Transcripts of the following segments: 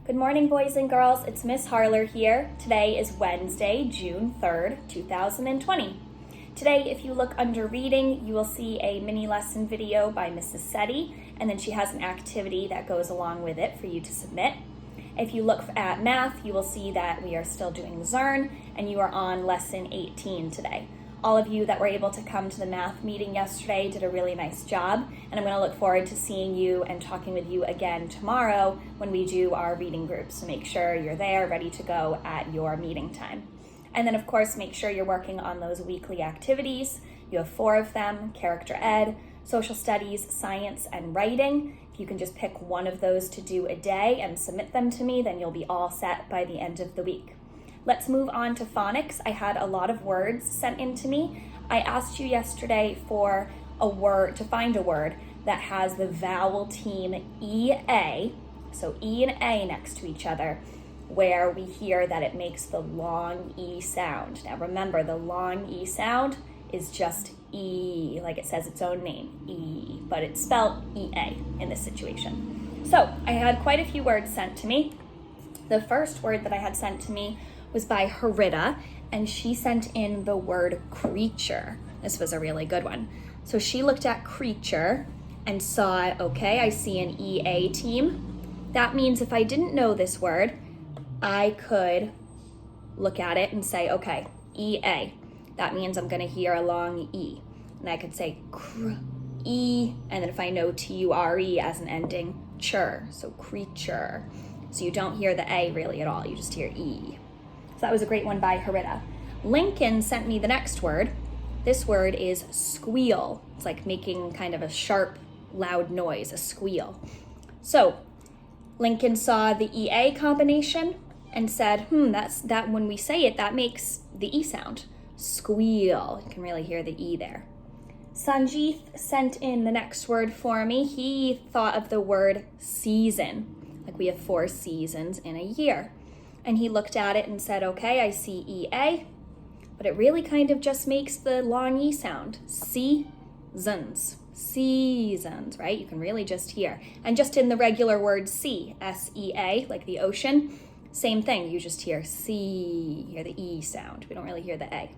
Good morning, boys and girls. It's Miss Harler here. Today is Wednesday, June 3rd, 2020. Today, if you look under reading, you will see a mini lesson video by Mrs. Setti, and then she has an activity that goes along with it for you to submit. If you look at math, you will see that we are still doing Zern, and you are on lesson 18 today. All of you that were able to come to the math meeting yesterday did a really nice job, and I'm going to look forward to seeing you and talking with you again tomorrow when we do our reading groups. So make sure you're there, ready to go at your meeting time. And then, of course, make sure you're working on those weekly activities. You have 4 of them: character ed, social studies, science, and writing. If you can just pick one of those to do a day and submit them to me, then you'll be all set by the end of the week. Let's move on to phonics. I had a lot of words sent in to me. I asked you yesterday for a word, to find a word that has the vowel team EA, so E and A next to each other, where we hear that it makes the long E sound. Now remember, the long E sound is just E, like it says its own name, E, but it's spelled EA in this situation. So I had quite a few words sent to me. The first word that I had sent to me was by Harita, and she sent in the word creature. This was a really good one. So she looked at creature and saw, okay, I see an EA team. That means if I didn't know this word, I could look at it and say, okay, EA. That means I'm gonna hear a long E. And I could say E, and then if I know TURE as an ending, chur, so creature. So you don't hear the A really at all, you just hear E. So that was a great one by Harita. Lincoln sent me the next word. This word is squeal. It's like making kind of a sharp, loud noise, a squeal. So Lincoln saw the EA combination and said, that when we say it, that makes the E sound. Squeal. You can really hear the E there. Sanjeeth sent in the next word for me. He thought of the word season. Like we have 4 seasons in a year. And he looked at it and said, okay, I see EA, but it really kind of just makes the long E sound. Seasons, right? You can really just hear. And just in the regular word sea, S-E-A, like the ocean, same thing. You just hear sea, hear the E sound. We don't really hear the A.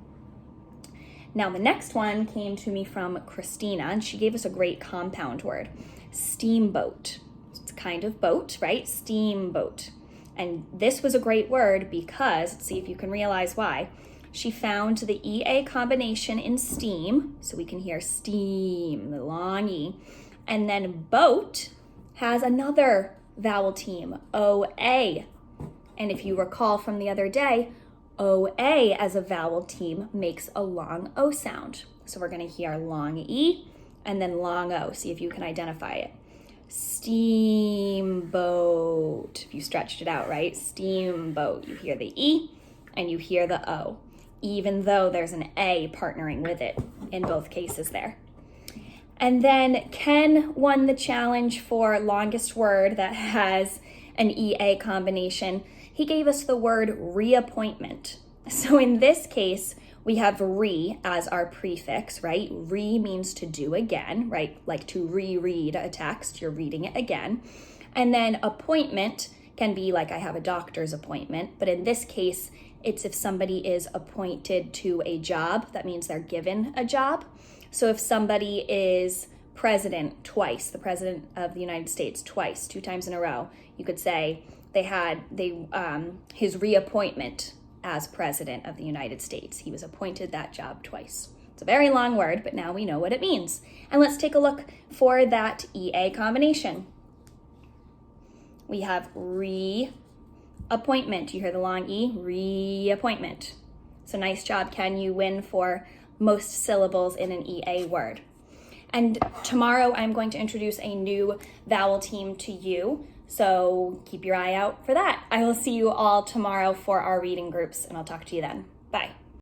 Now the next one came to me from Christina, and she gave us a great compound word, steamboat. It's a kind of boat, right? Steamboat. And this was a great word because, let's see if you can realize why. She found the EA combination in steam, so we can hear steam, the long E. And then boat has another vowel team, OA. And if you recall from the other day, OA as a vowel team makes a long O sound. So we're gonna hear long E and then long O. See if you can identify it. Steamboat. If you stretched it out, right? Steamboat. You hear the E and you hear the O, even though there's an A partnering with it in both cases there. And then Ken won the challenge for longest word that has an EA combination. He gave us the word reappointment. So in this case, we have re as our prefix, right? Re means to do again, right? Like to reread a text, you're reading it again. And then appointment can be like I have a doctor's appointment, but in this case, it's if somebody is appointed to a job, that means they're given a job. So if somebody is president twice, the president of the United States twice, 2 times in a row, you could say his reappointment as president of the United States. He was appointed that job twice. It's a very long word, but now we know what it means. And let's take a look for that EA combination. We have reappointment. You hear the long E, reappointment. So nice job, Ken. You win for most syllables in an EA word. And tomorrow I'm going to introduce a new vowel team to you. So keep your eye out for that. I will see you all tomorrow for our reading groups, and I'll talk to you then.